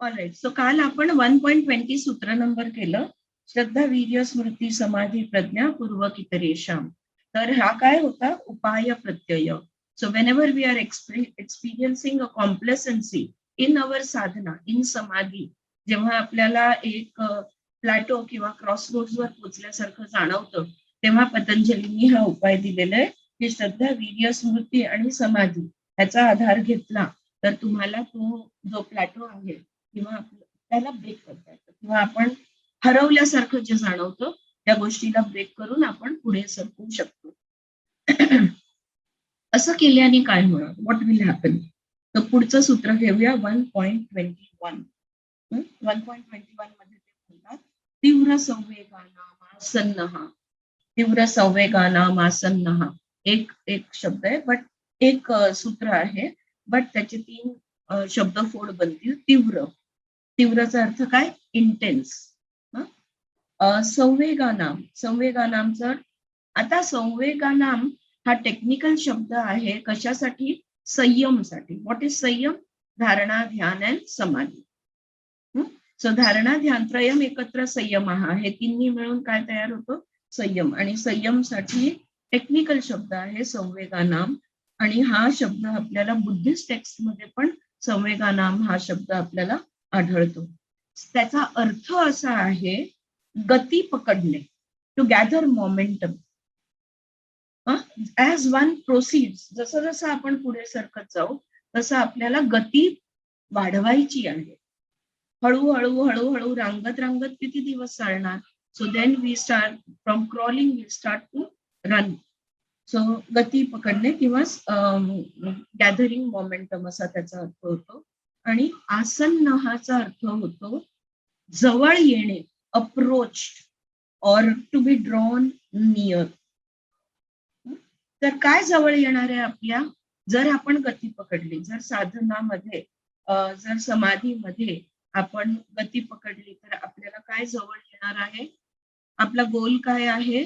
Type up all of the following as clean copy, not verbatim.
All right. So काल आपण 1.20 सूत्र नंबर केलं, श्रद्धा वीर्य स्मृती समाधी प्रज्ञा पूर्वक इतरेषाम. तर हा काय होता, उपाय प्रत्यय. So whenever we are experiencing a complacency in our sadhana, in samadhi, जेव्हा आपल्याला एक प्लॅटो किंवा क्रॉस रोड्सवर पोचल्यासारखं जाणवतं, तेव्हा पतंजलींनी हा उपाय दिलेला आहे की श्रद्धा वीर्य स्मृती आणि समाधी ह्याचा आधार घेतला तर तुम्हाला तो जो प्लॅटो आहे किंवा त्याला ब्रेक करता येतं, किंवा आपण हरवल्यासारखं जे जाणवतं त्या गोष्टीला ब्रेक करून आपण पुढे सरकू शकतो. असं केल्याने काय होणार, व्हॉट विल हॅपन. तर पुढचं सूत्र घेऊया 1.21. 1.21 मध्ये ते म्हणतात, तीव्र संवेगानामासन्नः. तीव्र संवेगानामासन्नः एक एक शब्द आहे, बट एक सूत्र आहे, बट त्याचे 3 शब्दफोड बनतील. तीव्र, तीव्रचा अर्थ काय, इंटेन्स. संवेगानाम, संवेगानामचा आता संवेगानाम हा टेक्निकल शब्द आहे कशासाठी, संयमसाठी. व्हॉट इज संयम, धारणा ध्यान अँड समाधी. सो धारणा ध्यान त्रयम एकत्र संयम हे तिन्ही मिळून काय तयार होतं, संयम. आणि संयमसाठी टेक्निकल शब्द आहे संवेगानाम, आणि हा शब्द आपल्याला बुद्धिस्ट टेक्स्ट मध्ये पण संवेगानाम हा शब्द आपल्याला आढळतो. त्याचा अर्थ असा आहे गती पकडणे, to gather momentum. As one proceeds, जसं जसं आपण पुढे सरकत जाऊ तसं आपल्याला गती वाढवायची आहे. हळूहळू हळूहळू रांगत रांगत किती दिवस चालणार. So then we start from crawling, we start to run. So गती पकडणे किंवा गॅदरिंग मोमेंटम असा त्याचा अर्थ होतो. आणि आसन्न हाचा अर्थ होतो जवळ येणे, अप्रोच और टू बी ड्रॉन नियर. तर काय जवळ येणार आहे आपल्या, जर आपण गती पकडली, जर साधनामध्ये जर समाधीमध्ये आपण गती पकडली तर आपल्याला काय जवळ येणार आहे, आपला गोल काय आहे,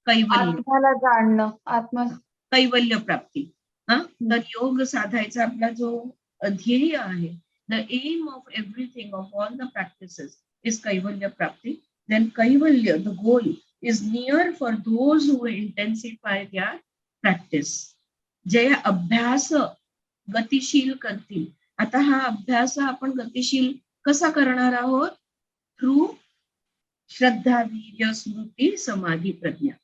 कैवल्य, आत्म्याला जाणणं, कैवल्य प्राप्ती. तर योग साधायचा आपला जो ध्येय आहे, the aim of everything of all the practices is कैवल्य प्राप्ती. देन कैवल्य, the goal, is near for those who intensify their practice. जे अभ्यास गतिशील करतील. आता हा अभ्यास आपण गतिशील कसा करणार आहोत, थ्रू श्रद्धा वीर्य स्मृती समाधी प्रज्ञा.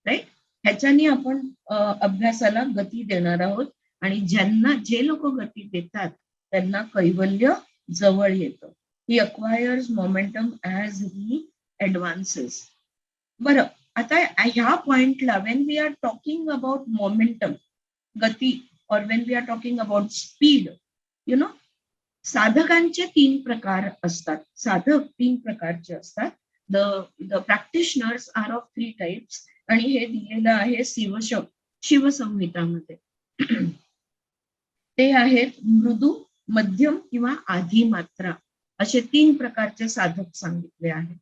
राईट, ह्याच्याने आपण अभ्यासाला गती देणार आहोत. आणि ज्यांना, जे लोक गती देतात त्यांना कैवल्य जवळ येतं. He acquires momentum as he advances. बरं, आता ह्या पॉइंटला when we are talking about momentum, गती, और when we are talking about speed, you know, साधकांचे 3 प्रकार असतात. साधक 3 प्रकारचे असतात. The practitioners are of 3 types, आणि हे दिलेलं आहे शिवसंहितामध्ये. ते आहेत मृदू, मध्यम किंवा आधी मात्रा, असे 3 प्रकारचे साधक सांगितले आहेत.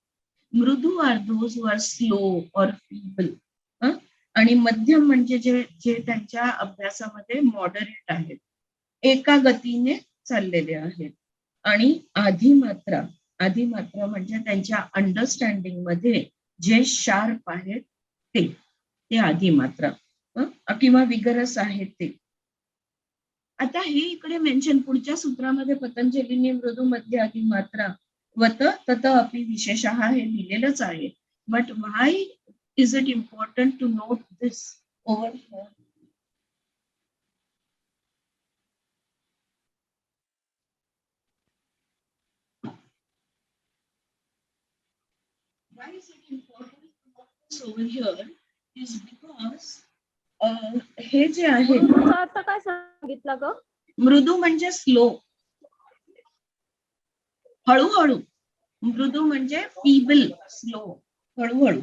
मृदू are those who are slow or feeble, आणि मध्यम म्हणजे जे त्यांच्या अभ्यासामध्ये मॉडरेट आहेत, एका गतीने चाललेले आहेत. आणि आधी मात्रा, आधी मात्रा म्हणजे त्यांच्या अंडरस्टँडिंग मध्ये जे शार्प आहेत ते आधी मात्रा किंवा विगरस आहेत ते. आता हे इकडे मेन्शन पुढच्या सूत्रामध्ये पतंजलीने मृदू, मध्य, आधी मात्रा वत तत अपि विशेषः हे लिहिलेलंच आहे. But why is it important to note this over here? Why is it important to note this over here is because हे जे आहे, अर्थ काय सांगितलं ग? मृदू म्हणजे स्लो, हळूहळू. मृदू म्हणजे फीबल, स्लो, हळूहळू.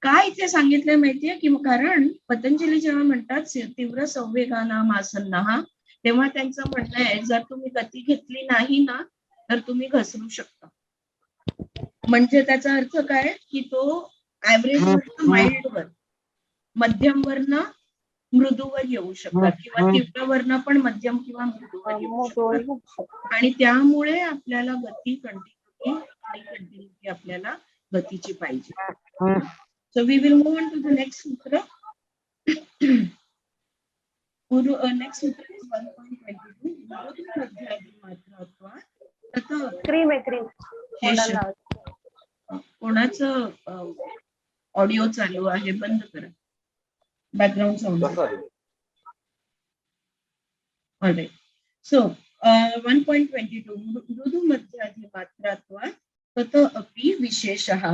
काय इथे सांगितलंय माहितीये की, कारण पतंजली जेव्हा म्हणतात तीव्र संवेगानाम आसन्नः, तेव्हा त्यांचं म्हणणं आहे जर तुम्ही गती घेतली नाही ना तर तुम्ही घसरू शकता. म्हणजे त्याचा अर्थ काय की तो ऍव्हरेज वरनं माइल्ड वर, मध्यम वरनं मृदूवर येऊ शकतात किंवा तीव्र वर्ण पण मध्यम किंवा मृदूवर येऊ शकतात आणि त्यामुळे आपल्याला गती कंटिन्युटी आपल्याला गतीची पाहिजे. So we will move on to the next sutra. Next sutra is 1.22. मध्याधिमात्रात्वात् कोणाचं ऑडिओ चालू आहे? बंद करा, बॅकग्राऊंड साऊंड. ऑलराईट. सो 1.22 मृदू मध्याधिमात्रात्वात् तत अपि विशेषः.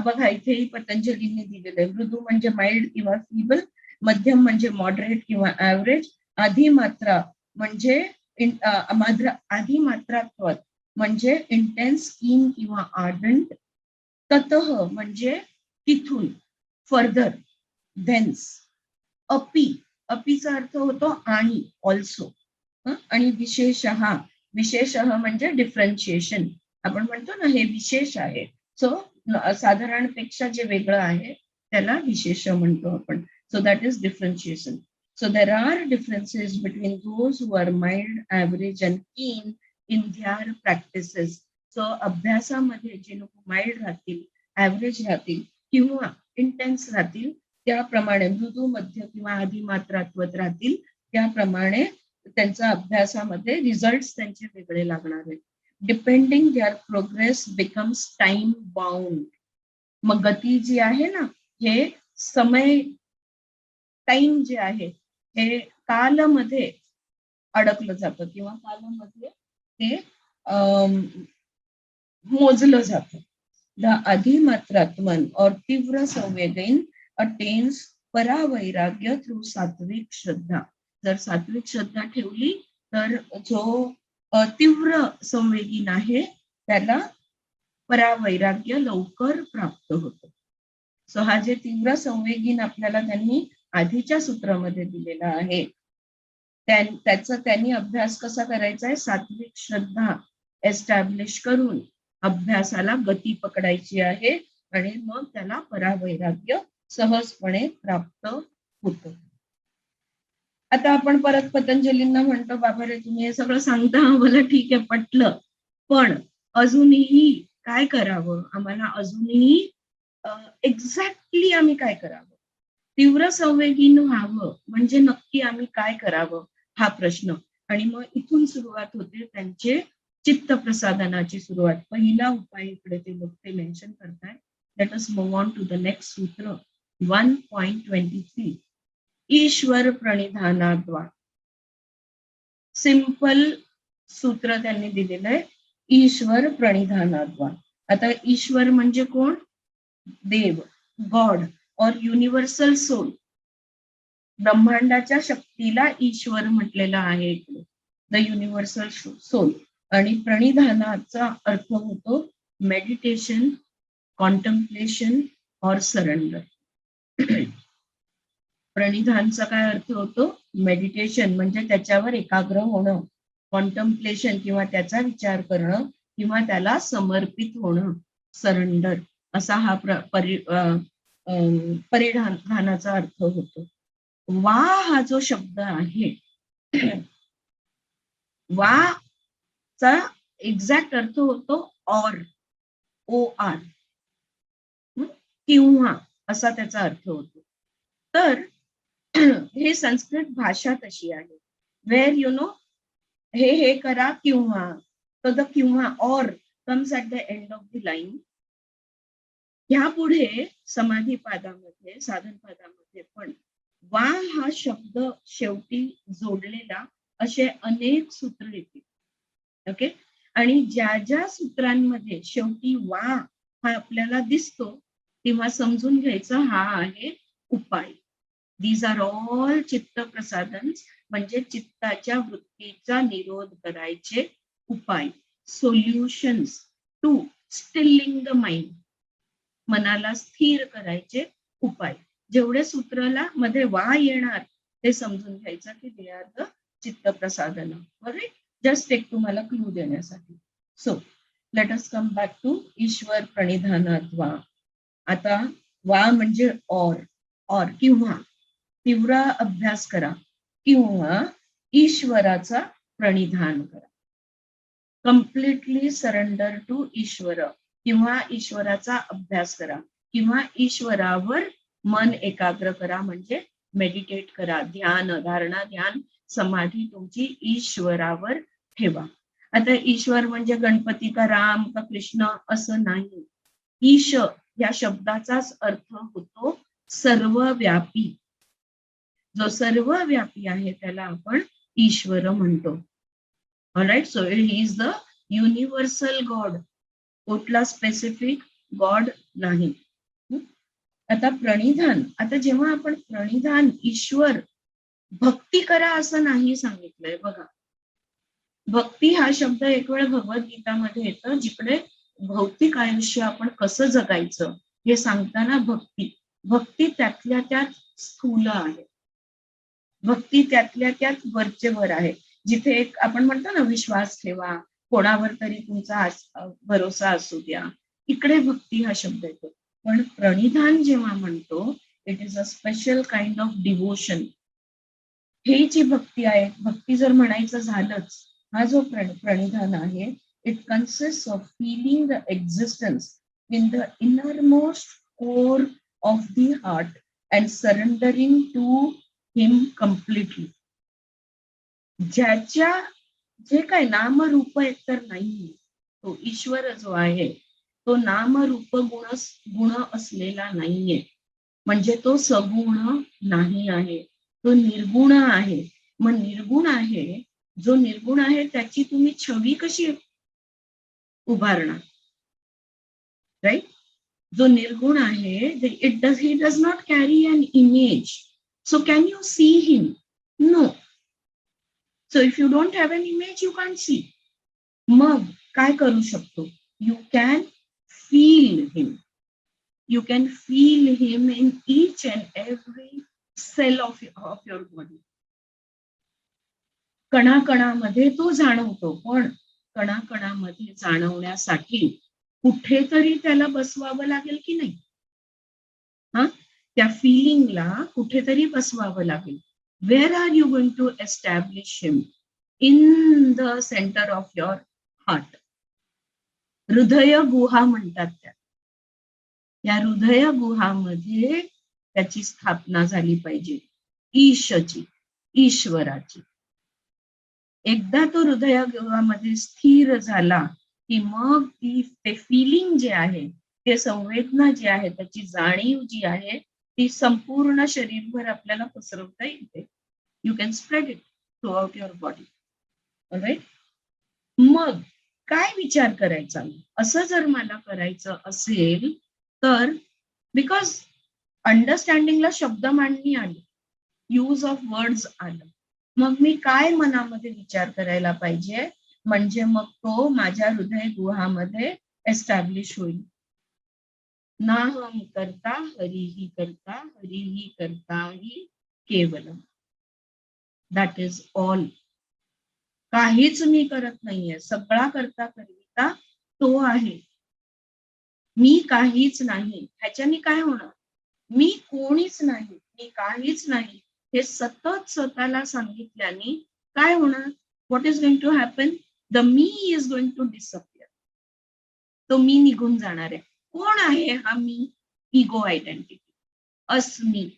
बघा इथेही पतंजलीने दिलेलं आहे. मृदू म्हणजे माइल्ड किंवा फीबल, मध्यम म्हणजे मॉडरेट किंवा ऍव्हरेज, अधिमात्रा म्हणजे अधिमात्रात्वात् म्हणजे इंटेन्स, कीन किंवा आर्डंट, ततः म्हणजे तिथून, फर्दर, धेन्स, अपि, अपीचा अर्थ होतो आणि, ऑल्सो, आणि विशेषः, विशेषः म्हणजे डिफरन्शिएशन. आपण म्हणतो ना हे विशेष आहे, सो साधारणपेक्षा जे वेगळं आहे त्याला विशेष म्हणतो आपण. So that is differentiation. So there are differences between those who are mild, average and keen in their practices. So अभ्यासामध्ये जे लोक माइल्ड राहतील, ऍव्हरेज राहतील किंवा इंटेन्स राहतील, त्याप्रमाणे मृदू, मध्य किंवा अधिमात्रात्वत राहतील, त्याप्रमाणे त्यांच्या अभ्यासामध्ये रिझल्ट त्यांचे वेगळे लागणार आहेत. Depending their progress becomes time bound. मग गती जी आहे ना, हे समय, टाइम जे आहे हे कालमध्ये अडकलं जातं किंवा कालमध्ये ते मोजलं जातं. द अधिमात्रात्मन और तीव्र संवेदन अटेन्स परावैराग्य थ्रू सात्विक श्रद्धा. जर सात्विक श्रद्धा ठेवली तर जो तीव्र संवेदीन आहे त्याला परावैराग्य लवकर प्राप्त होतं. सो हा जे तीव्र संवेदीन आपल्याला त्यांनी आधीच्या सूत्रामध्ये दिलेला आहे, त्याचा त्यांनी अभ्यास कसा करायचा आहे? सात्विक श्रद्धा एस्टॅब्लिश करून अभ्यासाला गती पकडायची आहे आणि मग त्याला परावैराग्य सहजपणे प्राप्त होतं. आता आपण परत पतंजलींना म्हणतो, बाबा रे तुम्ही हे सगळं सांगता, मला ठीक आहे पटलं, पण अजूनही काय करावं? आम्हाला अजूनही एक्झॅक्टली आम्ही काय करावं? तीव्र संवेदीन व्हावं म्हणजे नक्की आम्ही काय करावं हा प्रश्न. आणि मग इथून सुरुवात होते त्यांचे चित्त प्रसादनाची सुरुवात. पहिला उपाय इकडे ते मेन्शन करताय. Let us move on to the next sutra 1.23. Ishwar प्रणिधानाद्वारा. Simple सूत्र त्यांनी दिलेलं आहे, ईश्वर प्रणिधानाद्वारा. आता ईश्वर म्हणजे कोण? देव, गॉड और युनिव्हर्सल सोल. ब्रह्मांडाच्या शक्तीला ईश्वर म्हटलेला आहे इकडे, द युनिव्हर्सल सोल. आणि प्रणिधानाचा अर्थ होतो मेडिटेशन, कॉन्टम्प्लेशन और सरेंडर. प्रणिधानचा काय अर्थ होतो? मेडिटेशन म्हणजे त्याच्यावर एकाग्र होणं, कॉन्टम्प्लेशन किंवा त्याचा विचार करणं किंवा त्याला समर्पित होणं, सरेंडर, असा हा परिधानाचा अर्थ होतो. वा हा जो शब्द आहे, वा चा एक्झॅक्ट अर्थ होतो और, ओ आर, किंवा असा त्याचा अर्थ होतो. तर हे संस्कृत भाषा तशी आहे, वेर यू नो हे करा किंवा, तर द किंवा और comes at the end of the line. ह्या पुढे समाधी पादामध्ये, साधन पादामध्ये पण वा हा शब्द शेवटी जोडलेला असे अनेक सूत्र येतील. ओके. आणि ज्या ज्या सूत्रांमध्ये शेवटी वा हा आपल्याला दिसतो तेव्हा समजून घ्यायचा हा आहे उपाय. दीज आर ऑल चित्त प्रसादन, म्हणजे चित्ताच्या वृत्तीचा निरोध करायचे उपाय. Solutions to stilling the mind, मनाला स्थिर करायचे उपाय. जेवढे सूत्राला मध्ये वा येणार ते समजून घ्यायचं की दे आर द चित्त प्रसादन. बरोबर, जस्ट एक तुम्हाला क्लू देण्यासाठी. So let us come back to Ishwar प्रणिधानात वा. आता वा म्हणजे और किंवा, तीव्र अभ्यास करा किंवा ईश्वराचा प्रणिधान करा. कम्प्लिटली सरेंडर टू ईश्वर किंवा ईश्वराचा अभ्यास करा किंवा ईश्वरावर मन एकाग्र करा, म्हणजे मेडिटेट करा. ध्यान, धारणा, ध्यान, समाधी तुमची ईश्वरावर ठेवा. आता ईश्वर म्हणजे गणपती का राम का कृष्ण असं नाही. ईश या शब्दाचाच अर्थ होतो सर्वव्यापी. जो सर्वव्यापी आहे त्याला आपण ईश्वर म्हणतो. All right, so he is the universal God. कुठला स्पेसिफिक गॉड नाही. आता प्रणिधान, आता जेव्हा आपण प्रणिधान, ईश्वर भक्ती करा असं नाही सांगितलंय बघा. भक्ती हा शब्द एक वेळ भगवद्गीतामध्ये येतं, जिकडे भौतिक आयुष्य आपण कसं जगायचं हे सांगताना भक्ती त्यातल्या त्यात स्थूल आहे. भक्ती त्यातल्या त्यात वरचे वर आहे. जिथे एक आपण म्हणतो ना, विश्वास ठेवा, कोणावर तरी तुमचा भरोसा असू द्या, इकडे भक्ती हा शब्द येतो. पण प्रणिधान जेव्हा म्हणतो, it is a special kind of devotion. हे जी भक्ती आहे, भक्ती जर म्हणायचं झालंच, हा जो प्रणिधान आहे, it consist of feeling the existence in the innermost core of the heart and surrendering to him completely. ज्याच्या जे काय नामरूप एकतर नाहीये, तो ईश्वर जो आहे तो नामरूप गुण असलेला नाहीये, म्हणजे तो सगुण नाही आहे, तो निर्गुण आहे. मग निर्गुण आहे, जो निर्गुण आहे त्याची तुम्ही छवी कशी उभारणार, राईट? जो निर्गुण आहे, he does not carry an image, so can you see him? No. So if you don't have an image, you can't see. मग काय करू शकतो? You can feel him. You can feel him in each and every cell of your body. कणाकणामध्ये तो जाणवतो, पण कणाकणामध्ये जाणवण्यासाठी कुठेतरी त्याला बसवावं लागेल की नाही? हा, त्या फिलिंगला कुठेतरी बसवावं लागेल. Where are you going to establish him? In the center of your heart. हृदय गुहा म्हणतात त्या. या हृदय गुहामध्ये त्याची स्थापना झाली पाहिजे, ईशची, ईश्वराची. एकदा तो हृदय गुहामध्ये स्थिर झाला की मग ते फिलिंग जे आहे, ते संवेदना जी आहे, त्याची जाणीव जी आहे, ती संपूर्ण शरीरभर आपल्याला पसरवता येते. You can spread it through out your body. All right, मग काय विचार करायचा असं जर मला करायचं असेल तर, बिकॉज अंडरस्टँडिंगला शब्द मांडणी आली, यूज ऑफ वर्ड्स आलं, मग मी काय मनामध्ये विचार करायला पाहिजे, म्हणजे मग तो माझ्या हृदय गुहामध्ये एस्टॅब्लिश होईल. नाहम करता हरिही करता, हरिही करता ही केवलम. That is all. काहीच मी करत नाहीये, सगळा करता करता तो आहे. मी काहीच नाही. ह्याच्याने काय होणार? मी कोणीच नाही, मी काहीच नाही, हे सतत स्वतःला सांगितल्याने काय होणार? What is going to happen? The me is going to disappear. तो मी निघून जाणार आहे. कोण आहे हा मी? इगो आयडेंटिटी, अस्मी,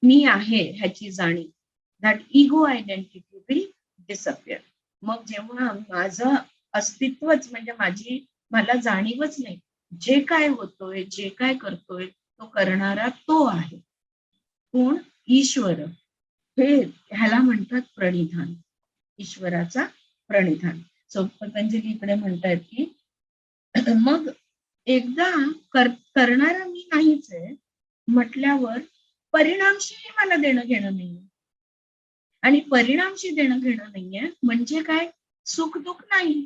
मी आहे ह्याची जाणीव. That ego identity will disappear. मग जेव्हा माझं अस्तित्वच म्हणजे मला जाणीवच नाही, जे काय होतोय, जे काय करतोय, तो करणारा तो आहे. कोण? ईश्वर. ह्याला म्हणतात प्रणिधान, ईश्वराचा प्रणिधान. सो पतंजली इकडे म्हणतात की मग एकदा करणारा मी नाहीच आहे म्हटल्यावर परिणामशी मला देणं घेणं नाहीये. आणि परिणामशी देणं घेणं नाहीये म्हणजे काय? सुख दुःख नाही.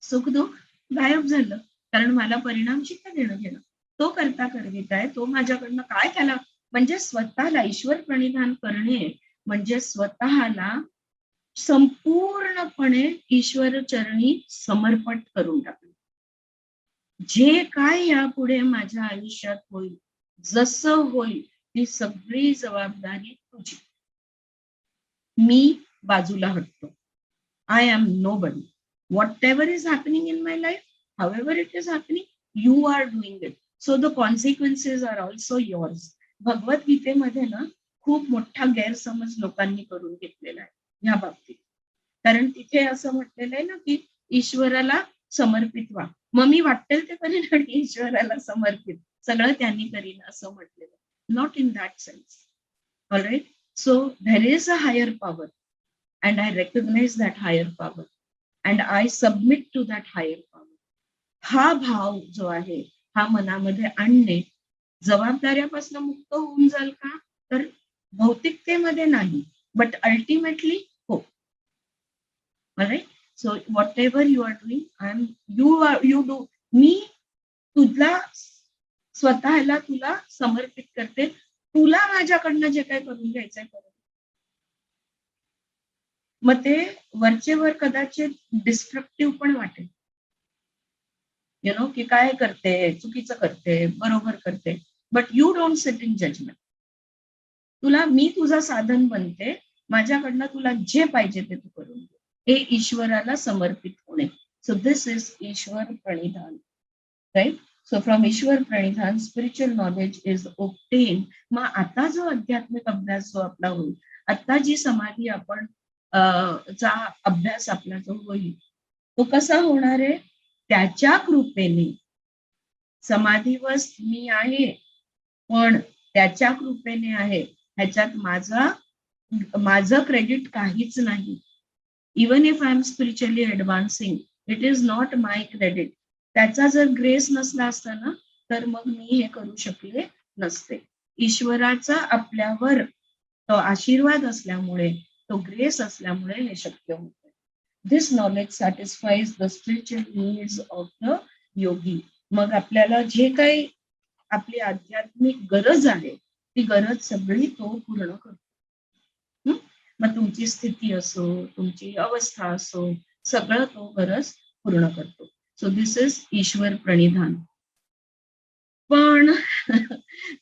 सुख दुःख गायब झालं, कारण मला परिणामशी काय देणं घेणं. तो करता करविता आहे, तो माझ्याकडनं काय त्याला, म्हणजे स्वतःला ईश्वर प्रणिधान करणे म्हणजे स्वतःला संपूर्णपणे ईश्वर चरणी समर्पण करून टाकणे. जे काय यापुढे माझ्या आयुष्यात होईल, जसं होईल ती सगळी जबाबदारी तुझी. मी बाजूला हटतो. I am nobody. Whatever is happening in my life, however it is happening, you are doing it. So the consequences are also yours. भगवद्गीतेमध्ये ना खूप मोठा गैरसमज लोकांनी करून घेतलेला आहे या बाबतीत. कारण तिथे असं म्हटलेलं आहे ना की ईश्वराला समर्पित व्हा. मग मी वाटेल ते करीन आणि ईश्वराला समर्पित सगळं त्यांनी करीन असं म्हटलेलं. Not in that sense. Alright. So there is a higher power and I recognize that higher power and I submit to that higher power. हा भाव जो आहे हा मनामध्ये आणणे जबाबदाऱ्यापासून मुक्त होऊन जाल का तर भौतिकतेमध्ये नाही बट अल्टिमेटली हो. Right. So whatever you are doing you do. मी तुला स्वतःला तुला समर्पित करते. तुला माझ्याकडनं जे काही करून घ्यायचंय करून. मग ते वरचे वर कदाचित डिस्ट्रक्टिव्ह पण वाटेल. यु नो की काय करते, चुकीचं करते, बरोबर करते. But you don't sit in judgement. तुला मी तुझं साधन बनते. माझ्याकडनं तुला जे पाहिजे ते तू करून घे. हे ईश्वराला समर्पित होणे. So this is Ishwar pranidhan. Right. So from Ishwar pranidhan spiritual knowledge is obtain. मग आता जो आध्यात्मिक अभ्यास जो आपला होईल, आता जी समाधी आपण चा अभ्यास आपला जो होईल तो कसा होणार आहे त्याच्या कृपेने. समाधीवस्थ मी आहे पण त्याच्या कृपेने आहे. ह्याच्यात माझं क्रेडिट काहीच नाही. Even if I am spiritually advancing it is not my credit. त्याचा जर ग्रेस नसला असता ना तर मग मी हे करू शकले नसते. ईश्वराचा आपल्यावर तो आशीर्वाद असल्यामुळे तो ग्रेस असल्यामुळे हे शक्य होतं. This knowledge satisfies the spiritual needs of the yogi. मग आपल्याला जे काही आपली आध्यात्मिक गरज आहे ती गरज सगळी तो पूर्ण करतो. मग तुमची स्थिती असो, तुमची अवस्था असो, सगळं तो गरज पूर्ण करतो. So this is Ishwar प्रणिधान. पण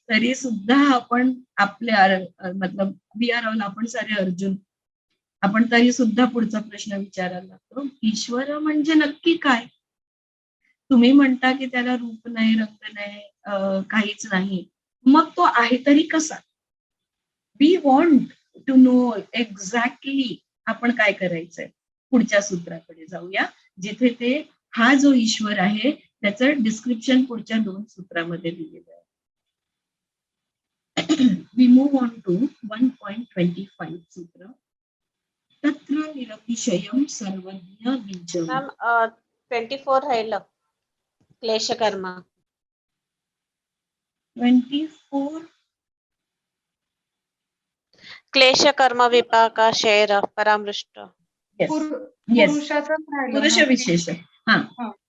तरी सुद्धा आपण आपल्या मतलब वी आर ऑल आपण सारे अर्जुन. आपण तरी सुद्धा पुढचा प्रश्न विचारायला लागतो. ईश्वर म्हणजे नक्की काय? तुम्ही म्हणता की त्याला रूप नाही, रंग नाही, काहीच नाही. मग तो आहे तरी कसा? We want to know exactly आपण काय करायचंय. पुढच्या सूत्राकडे जाऊया जिथे ते हा जो ईश्वर आहे त्याचं डिस्क्रिप्शन पुढच्या 2 सूत्रामध्ये दिलेलं आहे. We move on to 1.25 सूत्र. तत्र निरतिशयम सर्वज्ञ बीजम. मॅम 24 राहिलं क्लेशकर्म. 24 क्लेशकर्म विपाकाशैर परामृष्ट. पुरुष विशेष. हा.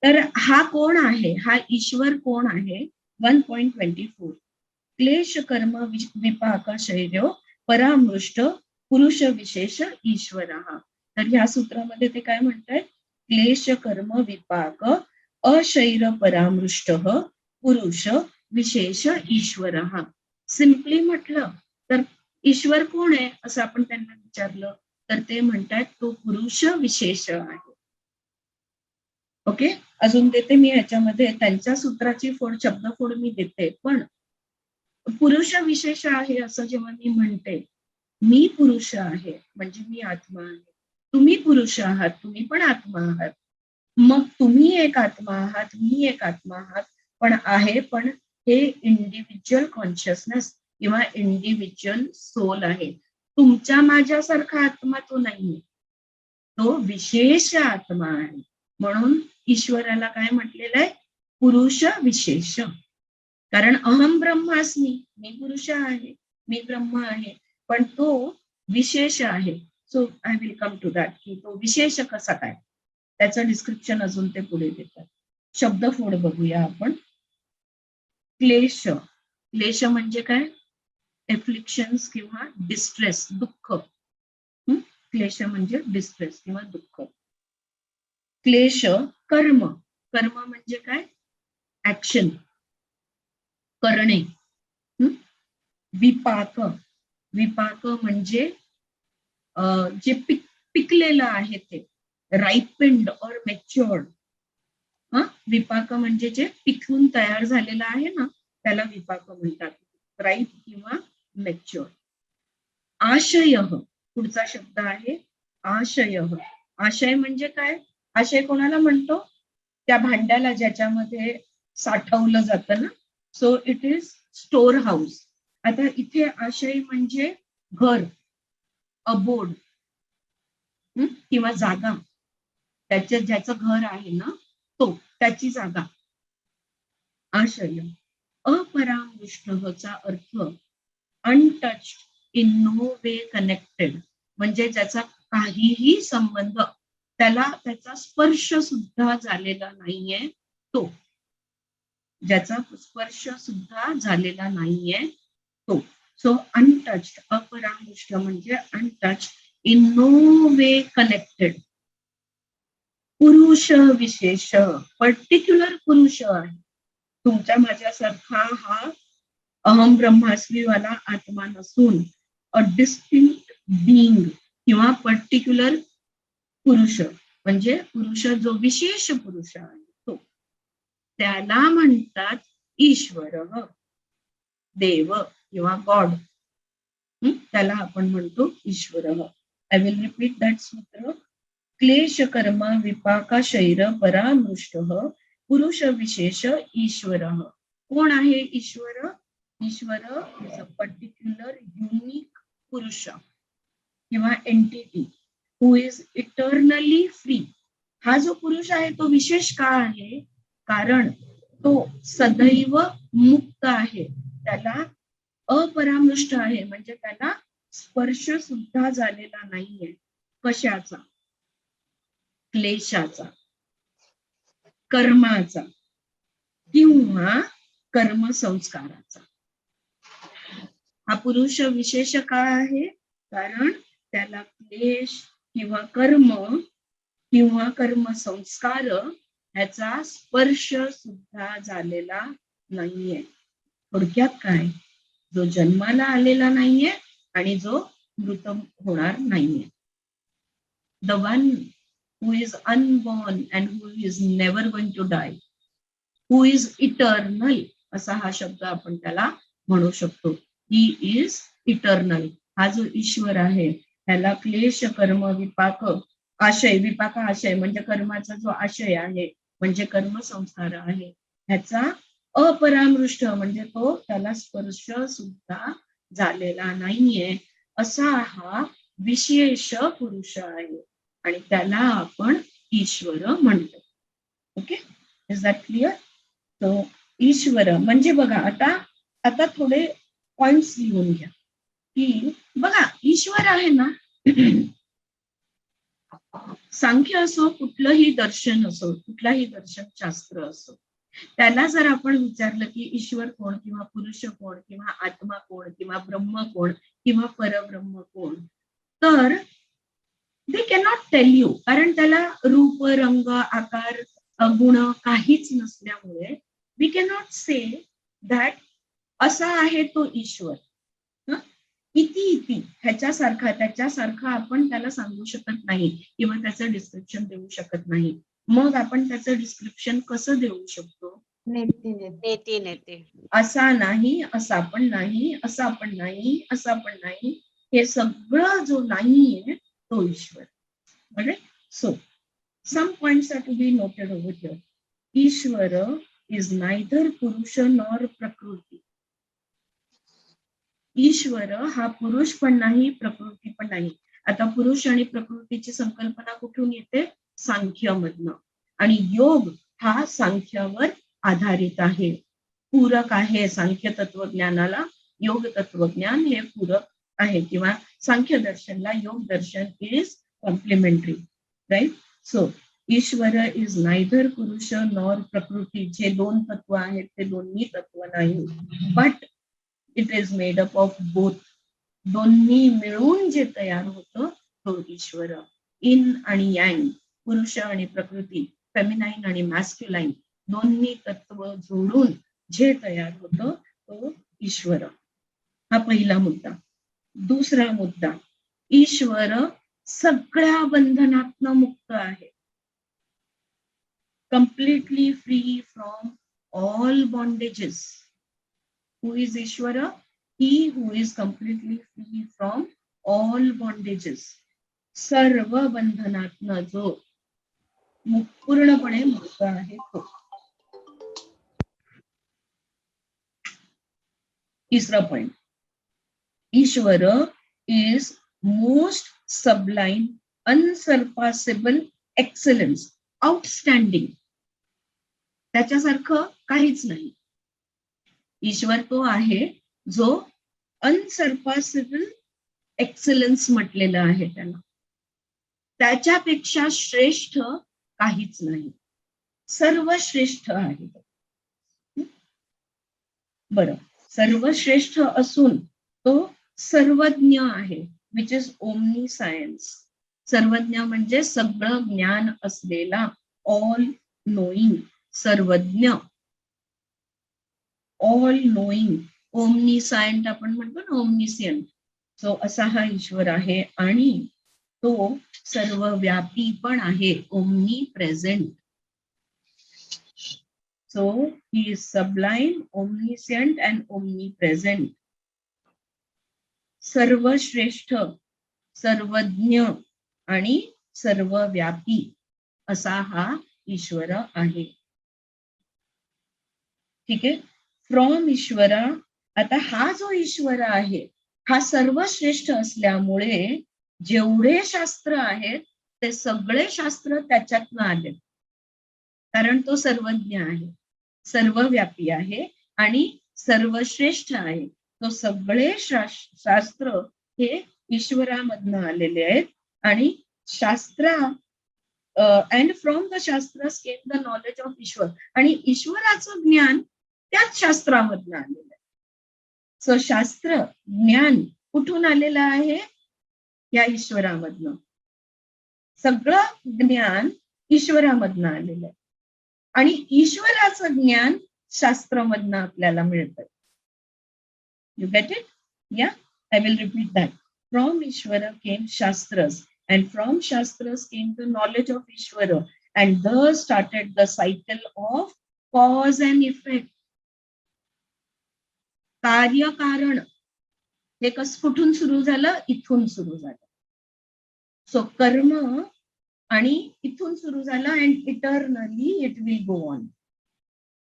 तर हा कोण आहे? हा ईश्वर कोण आहे? 1.24 क्लेश कर्म विपाकाशैर्यो परामृष्ट पुरुष विशेष ईश्वर. तर ह्या सूत्रामध्ये ते काय म्हणतात? क्लेश कर्म विपाक अशैर परामृष्ट पुरुष विशेष ईश्वर. सिम्पली म्हटलं तर ईश्वर कोण आहे असं आपण त्यांना विचारलं तर ते म्हणतात तो पुरुष विशेष आहे. ओके. अजून देते मी ह्याच्यामध्ये त्यांच्या सूत्राची शब्दफोड मी देते. पण पुरुष विशेष आहे असं जेव्हा मी म्हणते, मी पुरुष आहे म्हणजे मी आत्मा आहे. तुम्ही पुरुष आहात, तुम्ही पण आत्मा आहात. मग तुम्ही एक आत्मा आहात, मी एक आत्मा आहात पण आहे. पण हे इंडिव्हिज्युअल कॉन्शियसनेस किंवा इंडिव्हिज्युअल सोल आहे. तुमच्या माझ्यासारखा आत्मा तो नाहीये. तो विशेष आत्मा आहे. म्हणून ईश्वराला काय म्हटलेलं आहे? पुरुष विशेष. कारण अहम ब्रह्मास्मी, मी पुरुष आहे, मी ब्रह्म आहे, पण तो विशेष आहे. So I will come to that की तो विशेष कसा काय त्याचं डिस्क्रिप्शन अजून ते पुढे देतात. शब्दफोड बघूया आपण. क्लेश. क्लेश म्हणजे काय? एफ्लिक्शन्स किंवा डिस्ट्रेस, दुःख. क्लेश म्हणजे डिस्ट्रेस किंवा दुःख. क्लेश कर्म. कर्म म्हणजे काय? ऍक्शन, करणे. विपाक, विपाक म्हणजे जे पिकलेलं आहे ते, रायपेंड और मॅच्युअर्ड. विपाक म्हणजे जे पिकून तयार झालेलं आहे ना, त्याला विपाक म्हणतात, राईप किंवा मॅच्युअर. आशय, पुढचा शब्द आहे आशय. आशय म्हणजे काय? आशय कोणाला म्हणतो? त्या भांड्याला ज्याच्यामध्ये साठवलं जातं ना. So it is store house. आता इथे आशय म्हणजे घर, अबोर्ड किंवा जागा. ज्याचं घर आहे ना, तो, त्याची जागा. आशय. अपरामृष्टचा अर्थ untouched, in no way connected, म्हणजे ज्याचा काहीही संबंध, त्याला त्याचा स्पर्श सुद्धा झालेला नाहीये तो. ज्याचा स्पर्श सुद्धा झालेला नाहीये तो. सो अनटच्ड, अपरामृष्ट म्हणजे untouched, in no way connected. पुरुष विशेष, पर्टिक्युलर पुरुष आहे. तुमच्या माझ्यासारखा हा अहम ब्रह्मास्मीवाला आत्मा नसून अ डिस्टिंक्ट बीइंग किंवा पर्टिक्युलर पुरुष, म्हणजे पुरुष जो विशेष पुरुष आहे तो, त्याला म्हणतात ईश्वर, देव किंवा गॉड. त्याला आपण म्हणतो ईश्वर. आय विल रिपीट दॅट सूत्र. क्लेश कर्म विपाकाशैर परामृष्ट पुरुष विशेष ईश्वर. कोण आहे ईश्वर? ईश्वर इज अ पर्टिक्युलर युनिक पुरुष किंवा entity who is eternally free. हा जो पुरुष आहे तो विशेष का आहे? कारण तो सदैव मुक्त आहे, त्याला अपरामृष्ट आहे, म्हणजे त्याला स्पर्श सुद्धा झालेला नाहीये. कशाचा? क्लेशाचा, कर्माचा किंवा कर्म संस्काराचा. हा पुरुष विशेष का आहे? कारण त्याला क्लेश किंवा कर्म संस्कार ह्याचा स्पर्श सुद्धा झालेला नाहीये. थोडक्यात काय? जो जन्माला आलेला नाहीये आणि जो मृत होणार नाहीये. The one who is unborn and who is never going to die, who is eternal, असा हा शब्द आपण त्याला म्हणू शकतो. He is eternal. हा जो ईश्वर आहे त्याला क्लेश कर्म विपाक आशय, विपाक आशय म्हणजे कर्माचा जो आशय आहे, म्हणजे कर्म संस्कार आहे, ह्याचा अपरामृष्ट म्हणजे तो त्याला स्पर्श सुद्धा झालेला नाहीये, असा हा विशेष पुरुष आहे आणि त्याला आपण ईश्वर म्हणतो. Okay, is that clear? तो ईश्वर म्हणजे बघा, आता थोडे पॉइंट्स लिहून घ्या की बघा ईश्वर आहे ना, सांख्य असो, कुठलंही दर्शन असो, कुठलाही दर्शन शास्त्र असो, त्याला जर आपण विचारलं की ईश्वर कोण किंवा पुरुष कोण किंवा आत्मा कोण किंवा ब्रह्म कोण किंवा परब्रह्म कोण, तर दे कॅनॉट टेल यू. कारण त्याला रूप, रंग, आकार, गुण काहीच नसल्यामुळे वी कॅनॉट से दॅट असा आहे तो ईश्वर. इति त्याच्यासारखा आपण त्याला सांगू शकत नाही किंवा त्याचं डिस्क्रिप्शन देऊ शकत नाही. मग आपण त्याचं डिस्क्रिप्शन कसं देऊ शकतो? नेते. असा नाही, असा पण नाही, असा पण नाही, असा पण नाही, हे सगळं जो नाहीये तो ईश्वर. Okay? So, some points are to be noted over here. Ishvara is neither Purusha nor Prakriti. ईश्वर हा पुरुष पण नाही, प्रकृती पण नाही. आता पुरुष आणि प्रकृतीची संकल्पना कुठून येते? सांख्यामधनं. आणि योग हा सांख्यावर आधारित आहे, पूरक आहे. सांख्य तत्वज्ञानाला योग तत्वज्ञान हे पूरक आहे किंवा सांख्य दर्शनला Yoga Darshan is complementary, right? So Ishwar is neither Purusha nor Prakriti. जे दोन तत्व आहेत ते दोन्ही तत्व नाही, but it is made up of both. दोन्ही मिळून जे तयार होतं तो ईश्वर. इन आणि यांग, पुरुष आणि प्रकृती, फेमिनाईन आणि मॅस्क्युलाईन, दोन्ही तत्व जोडून जे तयार होतं तो ईश्वर, हा पहिला मुद्दा. दुसरा मुद्दा, ईश्वर सगळ्या बंधनातनं मुक्त आहे, completely free from all bondages. Who is Ishvara? He who is completely free from all bondages. सर्व बंधनातनं जो पूर्णपणे मुक्त आहे तो. तिसरा point, Ishwar is most sublime, unsurpassable excellence, outstanding. त्याच्यासारखं काहीच नाही. ईश्वर तो आहे जो अनसर्पासेबल एक्सलन्स म्हटलेलं आहे त्याला. त्याच्यापेक्षा श्रेष्ठ काहीच नाही, सर्वश्रेष्ठ आहे. बरं, सर्वश्रेष्ठ असून तो सर्वज्ञ आहे, विच इज ओमनी सायन्स. सर्वज्ञ म्हणजे सगळं ज्ञान असलेला, ऑल नोईंग, सर्वज्ञ, ऑल नोईंग. ओमनीसायंट आपण म्हणतो ना, ओमनिसियंट. सो असा हा ईश्वर आहे आणि तो सर्वव्यापी पण आहे, omnipresent. So he is sublime, omniscient and omnipresent. सर्वश्रेष्ठ, सर्वज्ञ आणि सर्वव्यापी असा हा ईश्वर आहे. ठीक आहे. फ्रॉम ईश्वरा, आता हा जो ईश्वर आहे हा सर्वश्रेष्ठ असल्यामुळे जेवढे शास्त्र आहेत ते सगळे शास्त्र त्याच्यातनं आले, कारण तो सर्वज्ञ आहे, सर्वव्यापी आहे आणि सर्वश्रेष्ठ आहे. तो सगळे शास्त्र हे ईश्वरामधनं आलेले आहेत आणि shastra and from the shastras came the knowledge of Ishwar. आणि ईश्वराचं ज्ञान त्याच शास्त्रामधनं आलेलं आहे. सो शास्त्र ज्ञान कुठून आलेलं आहे? या ईश्वरामधनं. सगळं ज्ञान ईश्वरामधनं आलेलं आहे आणि ईश्वराचं ज्ञान शास्त्रामधनं आपल्याला मिळतं. You get it? Yeah, I will repeat that. From Ishwar came shastras and from shastras came the knowledge of Ishvara, and thus started the cycle of cause and effect. कार्य कारण हे कुठून सुरू झालं? इथून सुरू झालं. सो कर्म आणि इथून सुरू झालं and eternally it will go on.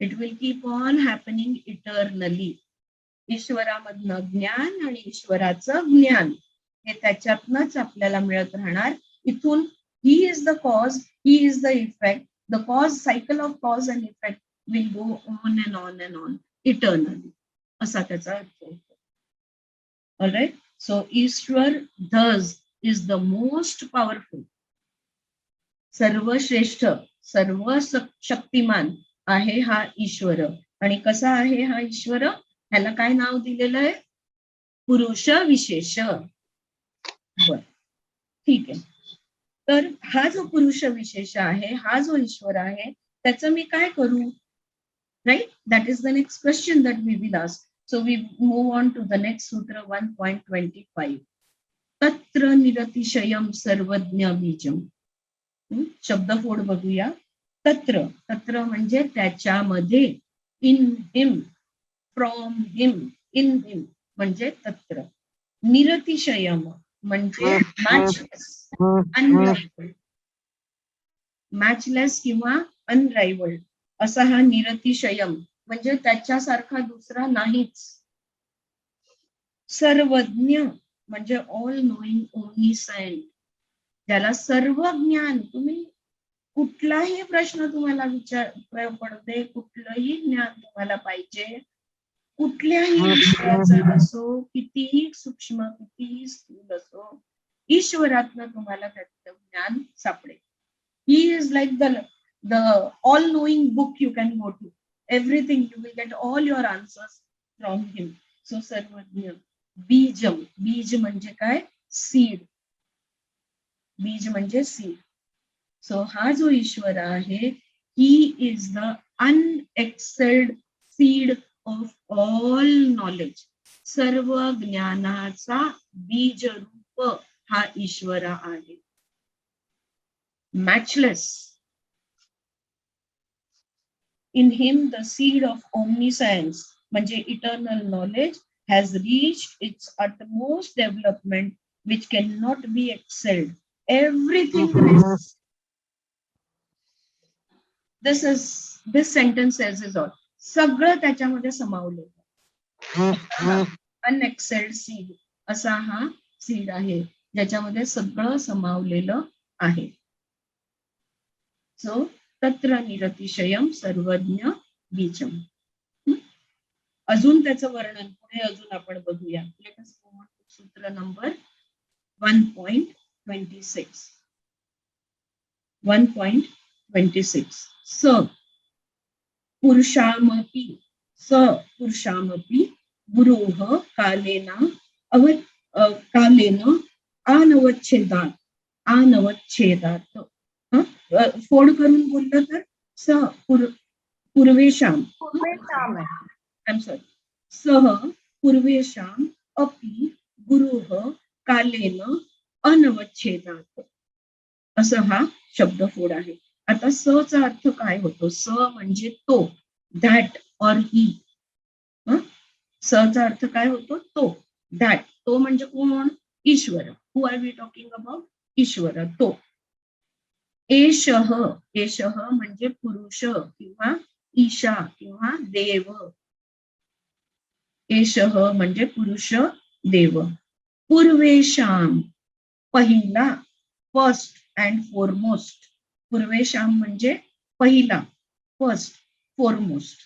It will keep on happening eternally. ईश्वरामधनं ज्ञान आणि ईश्वराचं ज्ञान हे त्याच्यातनच आपल्याला मिळत राहणार. इथून ही is the cause, he is the effect. The cause, cycle of cause and effect will go on and on and on eternally, असा त्याचा अर्थ होतो. All right. So Ishwar thus is the most powerful, सर्वश्रेष्ठ, सर्व शक्तिमान आहे हा ईश्वर. आणि कसा आहे हा ईश्वर? ह्याला काय नाव दिलेलं आहे? पुरुष विशेष. बर, ठीक आहे. तर हा जो पुरुष विशेष आहे, हा जो ईश्वर आहे, त्याचं मी काय करू? Right, that is the next question that we will ask. So we move on to the next sutra 1.25. तत्र निरतिशयम सर्वज्ञ बीजम. शब्दफोड बघूया. तत्र, तत्र म्हणजे त्याच्यामध्ये, in him, from him, in him म्हणजे तत्र. निरतिशयम म्हणजे मॅचलेस, अनरायवल्ड. मॅचलेस किंवा अनरायवल्ड असा हा निरतिशयम म्हणजे त्याच्यासारखा दुसरा नाहीच. सर्वज्ञ म्हणजे ऑल नोईंग, ओमनिसायंट, ज्याला सर्व ज्ञान. तुम्ही कुठलाही प्रश्न तुम्हाला पडते, कुठलंही ज्ञान तुम्हाला पाहिजे, कुठल्याही विषयाचा असो, कितीही सूक्ष्म, कितीही स्थूल असो, ईश्वरातनं तुम्हाला त्याचं ज्ञान सापडेल. He is like the all knowing book you can go to. Everything you will get all your answers from him. So सर्वज्ञ. बीजम, बीज म्हणजे काय? सीड. बीज म्हणजे सीड. सो हा जो ईश्वर आहे, he is the unexcelled seed of all knowledge, सर्व ज्ञानाचा बीज रूप हा ईश्वर आहे. मॅचलेस. In him the seed of omniscience म्हणजे eternal knowledge has reached its utmost development which cannot be excelled. Everything this sentence says is all. सगळं त्याच्यामध्ये समावलं. अनएक्सेल्ड seed असा हा सीड आहे ज्याच्यामध्ये सगळं समावलेलं आहे. सो तत्र निरतिशयम सर्वज्ञ बीजम. अजून त्याचं वर्णन पुढे अजून आपण बघूया. सूत्र नंबर 1.26. 1.26. स पुरुषामपि गुरोः कालेन अनवच्छेदात्. फोड करून बोललं तर पूर्वेशाम सह पूर्वेशाम अपि गुरुः कालेन अनवच्छेदात् असं हा शब्दफोड आहे. आता स चा अर्थ काय होतो? स म्हणजे तो, दॅट और ही. स चा अर्थ काय होतो? तो, दॅट. तो म्हणजे कोण? ईश्वर. Who are we talking about? ईश्वर, तो. एषः, एषः म्हणजे पुरुष किंवा ईशा किंवा देव. एषः म्हणजे पुरुष देव. पूर्वेशाम पहिला, फर्स्ट अँड फोरमोस्ट. पूर्वेशाम म्हणजे पहिला, फर्स्ट, फोरमोस्ट.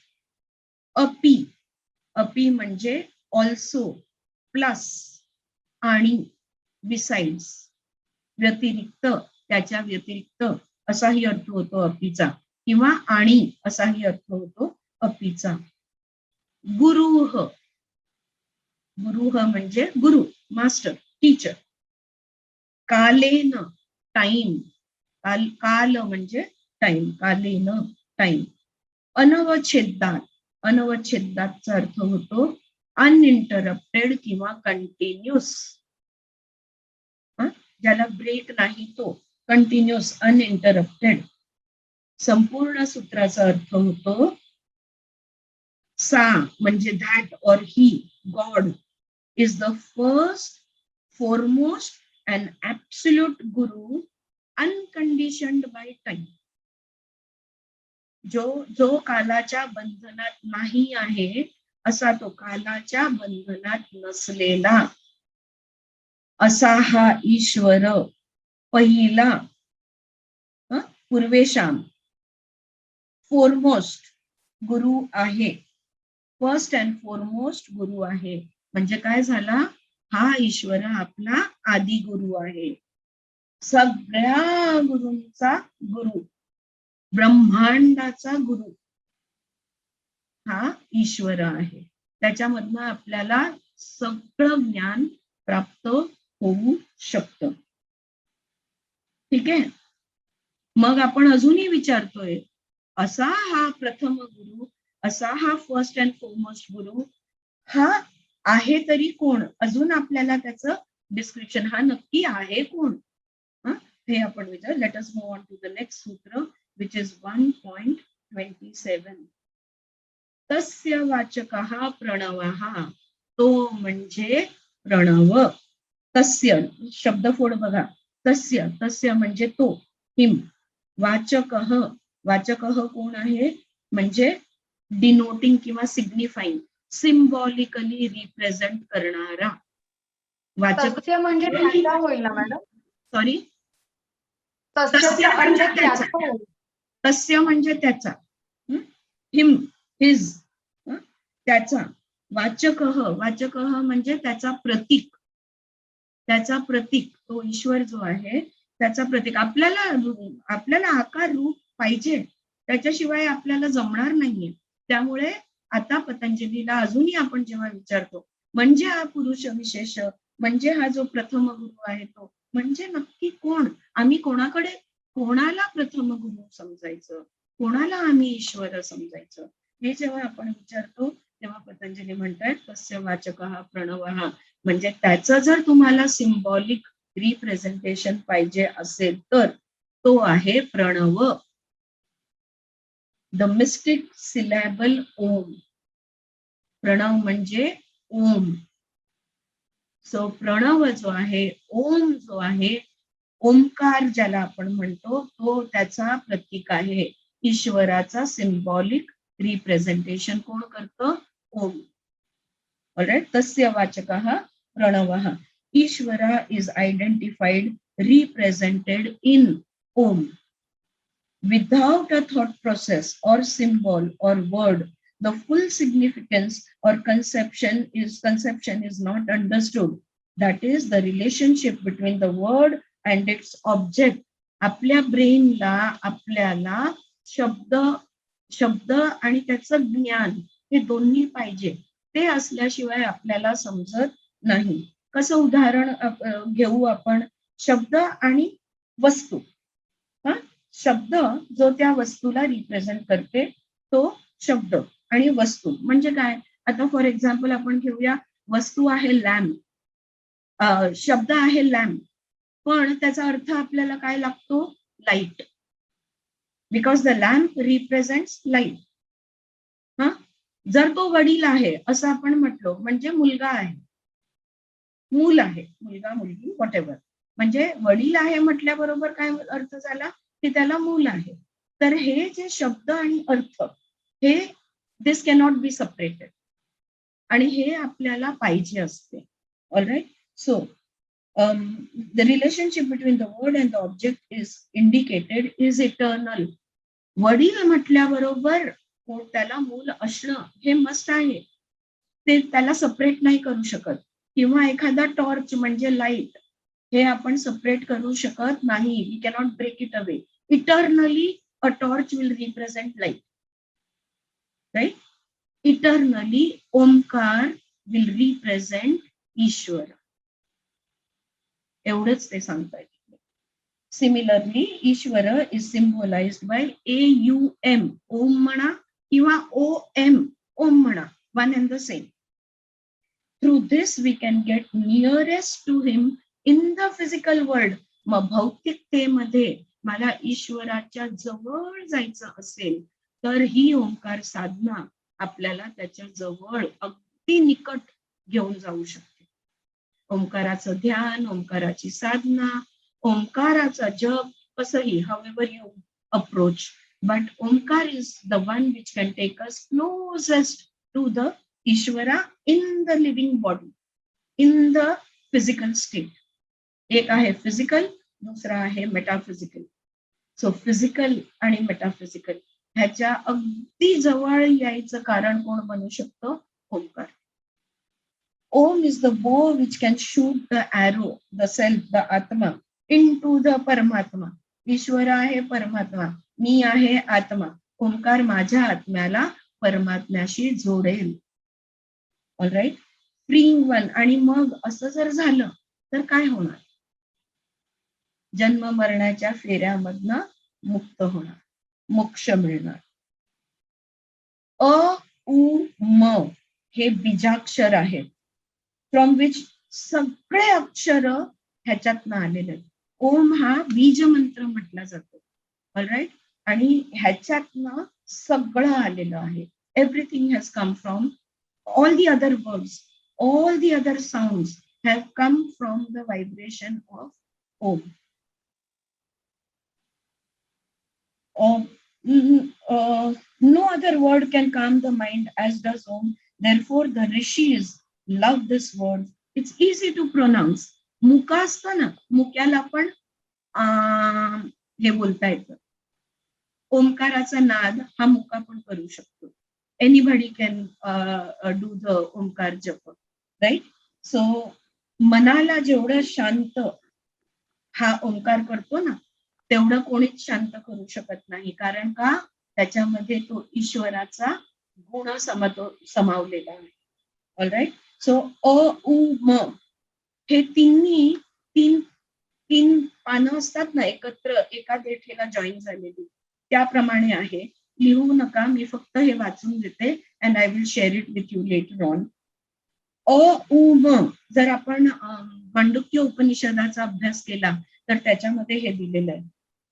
अपि, अपि म्हणजे ऑल्सो, प्लस, आणि, बिसाइड्स, व्यतिरिक्त, त्याच्या व्यतिरिक्त असाही अर्थ होतो अपीचा, किंवा आणि असाही अर्थ होतो अपीचा. गुरुः, गुरुः म्हणजे गुरु, मास्टर, टीचर. कालेन, टाइम. काल म्हणजे टाइम, कालेन टाइम. अनवच्छेदात, अनवच्छेदातचा अर्थ होतो अनइंटरप्टेड किंवा कंटिन्युअस. ज्याला ब्रेक नाही तो कंटिन्युअस, अनइंटरप्टेड. संपूर्ण सूत्राचा अर्थ होतो सा म्हणजे दॅट और he, God is the first, foremost and absolute guru, unconditioned by time. जो कालाच्या बंधनात नाही आहे असा तो कालाच्या बंधनात नसलेला असा हा ईश्वर पहिला, पूर्वेशाम, फोरमोस्ट गुरु आहे. फर्स्ट अँड फोरमोस्ट गुरु आहे. म्हणजे काय झाला? हा ईश्वर आपला आदि गुरु आहे, सगळ्या गुरूंचा गुरु, ब्रह्मांडाचा गुरु हा ईश्वर आहे. त्याच्यामधनं आपल्याला सगळं ज्ञान प्राप्त होऊ शकतं. ठीक आहे. मग आपण अजूनही विचारतोय, असा हा प्रथम गुरु, असा हा फर्स्ट अँड फोरमोस्ट गुरु हा आहे तरी कोण? अजून आपल्याला त्याचं डिस्क्रिप्शन, हा नक्की आहे कोण हे आपण विचार. Let us move on to the next sutra which is 1.27. तस्य वाचकः प्रणवः. तो म्हणजे प्रणव. तस्य शब्दफोड बघा. तस्य, तस्य म्हणजे तो, हिम. वाचकः, वाचकः कोण आहे? म्हणजे डिनोटिंग किंवा सिग्निफाईंग, सिम्बॉलिकली रिप्रेझेंट करणारा. वाचक म्हणजे त्याचा होईल ना मॅडम? सॉरी, तस्य म्हणजे त्याचा. तस्य म्हणजे त्याचा, हिम, हिज, त्याचा. वाचकः, वाचकः म्हणजे त्याचा प्रतीक, त्याचा प्रतीक. तो ईश्वर जो आहे त्याचा प्रतीक. आपल्याला आकार रूप पाहिजे, त्याच्याशिवाय आपल्याला जमणार नाहीये. त्यामुळे आता पतंजलीला अजूनही आपण जेव्हा विचारतो म्हणजे हा पुरुष विशेष, म्हणजे हा जो प्रथम गुरु आहे तो म्हणजे नक्की कोण? आम्ही कोणाला प्रथम गुरु समजायचं, कोणाला आम्ही ईश्वर समजायचं, हे जेव्हा आपण विचारतो तेव्हा पतंजली म्हणतात तस्य वाचकः प्रणवः, म्हणजे त्याचं जर तुम्हाला सिम्बॉलिक रिप्रेझेंटेशन पाहिजे असेल तर तो आहे प्रणव, द मिस्टिक सिलॅबल ओम. प्रणव म्हणजे ओम. सो प्रणव जो आहे, ओम जो आहे, ओंकार ज्याला आपण म्हणतो, तो त्याचा प्रतीक आहे. ईश्वराचा सिम्बॉलिक रिप्रेझेंटेशन कोण करतं? ओम. ऑलराइट, तस्य वाचकः प्रणवः. Ishwara is identified, represented in Om. Without a thought process or symbol or word, the full significance or conception is not understood. That is the relationship between the word and its object. आपल्या ब्रेनला आपल्याला शब्द आणि त्याचं ज्ञान हे दोन्ही पाहिजे. ते असल्याशिवाय आपल्याला समजत नाही. कसं उदाहरण घेऊ आपण? शब्द आणि वस्तू. शब्द जो त्या वस्तूला रिप्रेझेंट करते तो शब्द, आणि वस्तू म्हणजे काय? आता फॉर एक्झाम्पल आपण घेऊया, वस्तू आहे लॅम्प, शब्द आहे लॅम्प, पण त्याचा अर्थ आपल्याला काय लागतो? Light. Because the lamp represents light. जर तो वडील आहे असं आपण म्हटलो, म्हणजे मुलगा आहे, मूल आहे, मुलगा मुलगी व्हॉट एव्हर, म्हणजे वडील आहे म्हटल्याबरोबर काय अर्थ झाला की त्याला मूल आहे. तर हे जे शब्द आणि अर्थ हे दिस कॅनॉट बी सेपरेटेड, आणि हे आपल्याला पाहिजे असते. All right, so the relationship between the word and the object is indicated is eternal. वडील म्हटल्याबरोबर त्याला मूल असणं हे मस्ट आहे, ते त्याला सेपरेट नाही करू शकत. किंवा एखादा टॉर्च म्हणजे लाईट, हे आपण सेपरेट करू शकत नाही. We cannot break it away. Eternally a torch will represent light, right? Eternally Omkar will represent Ishwar. एवढंच ते सांगतायत. Similarly Ishwar is symbolised by AUM, Om म्हणा किंवा OM, ओम म्हणा, one and the same. Through this we can get nearest to him in the physical world. मग भौतिकतेमध्ये मला ईश्वराच्या जवळ जायचं असेल तर ही ओंकार साधना आपल्याला त्याच्या जवळ अगदी निकट घेऊन जाऊ शकते. ओंकाराचं ध्यान, ओंकाराची साधना, ओंकाराचा जप, कसंही, however you approach, but Omkar is the one which can take us closest to the ईश्वरा in the living body, in the physical state. एक आहे फिजिकल, दुसरा आहे मेटाफिजिकल. सो फिजिकल आणि मेटाफिजिकल ह्याच्या अगदी जवळ यायचं कारण कोण बनू शकतो? ओंकार. ओम इज द बो which can shoot the arrow, the self, the आत्मा इन टू द परमात्मा. ईश्वर आहे परमात्मा, मी आहे आत्मा. ओंकार माझ्या आत्म्याला परमात्म्याशी जोडेल. All right, freeing one. आणि मग असं जर झालं तर काय होणार? जन्म मरणाच्या फेऱ्यामधनं मुक्त होणार, मोक्ष मिळणार. अ उ म हे बीजाक्षर आहेत, फ्रॉम विच सगळे अक्षर ह्याच्यातनं आलेले आहेत. ओम हा बीज मंत्र म्हटला जातो. ऑलराईट, आणि ह्याच्यातनं सगळं आलेलं आहे. Everything has come from all the other words, all the other sounds have come from the vibration of Om. No other word can calm the mind as does Om. Therefore, the rishis love this word. It's easy to pronounce. मुका असतं ना, मुक्याला पण हे बोलता येतं. ओंकाराचा नाद हा मुका पण करू शकतो. Anybody can do the Omkar japa, right? So मनाला जेवढं शांत हा ओंकार करतो ना, तेवढं कोणीच शांत करू शकत नाही. कारण का? त्याच्यामध्ये तो ईश्वराचा गुण समावलेला आहे. ऑलराईट, सो अ उ म हे तिन्ही तीन पानं असतात ना एकत्र एका देठेला जॉईन झालेली, त्याप्रमाणे आहे. लिहू नका, मी फक्त हे वाचून देते and I will share it with you later on. अ उ म जर आपण मांडुक्य उपनिषदाचा अभ्यास केला तर त्याच्यामध्ये हे दिलेलं आहे.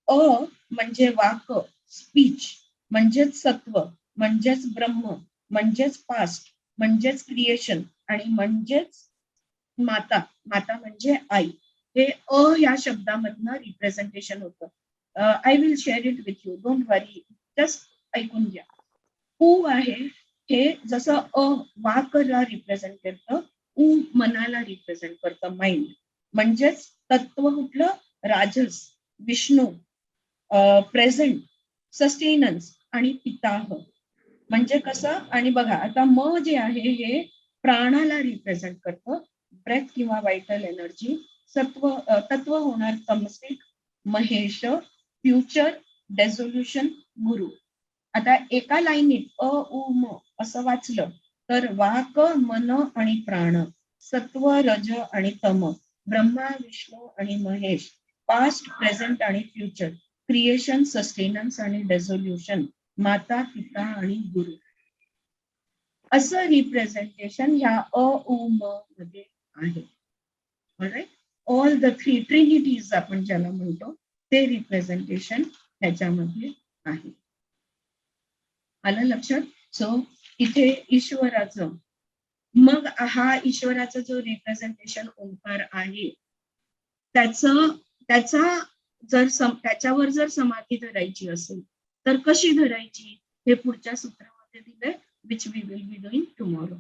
अ म्हणजे वाक, स्पीच, म्हणजेच सत्व, म्हणजेच ब्रह्म, म्हणजेच पास्ट, म्हणजेच क्रिएशन आणि म्हणजेच माता. माता म्हणजे आई. हे अ या शब्दामधनं रिप्रेझेंटेशन होतं. I will share it with you, don't worry, just ऐकून घ्या. उ आहे हे जसं वाकला रिप्रेझेंट करतं, उ मनाला रिप्रेझेंट करतं, माइंड. म्हणजेच तत्व कुठलं? राजस, विष्णू, प्रेझेंट, सस्टेनन्स आणि पिताह. म्हणजे कसं? आणि बघा आता म जे आहे हे प्राणाला रिप्रेझेंट करतं, ब्रेथ किंवा व्हायटल एनर्जी. तत्व होणार तमसिक, महेश, फ्युचर, डेझोल्युशन, गुरु. आता एका लाईनीत अ उ म असं वाचलं तर वाक, मन आणि प्राण, सत्व, रज आणि तम, ब्रह्मा, विष्णू आणि महेश, पास्ट, प्रेझेंट आणि फ्युचर, क्रिएशन, सस्टेनन्स आणि डेझोल्युशन, माता, पिता आणि गुरु. असं रिप्रेझेंटेशन ह्या अ उ म मध्ये आहे. ऑल द थ्री ट्रिनिटीज आपण ज्याला म्हणतो ते रिप्रेझेंटेशन ह्याच्यामध्ये आहे. आलं लक्षात? सो इथे ईश्वराचं, मग हा ईश्वराचा जो रिप्रेझेंटेशन ओंकार आहे त्याचा त्याच्यावर जर समाधी धरायची असेल तर कशी धरायची हे पुढच्या सूत्रामध्ये दिलंय, which we will be doing tomorrow.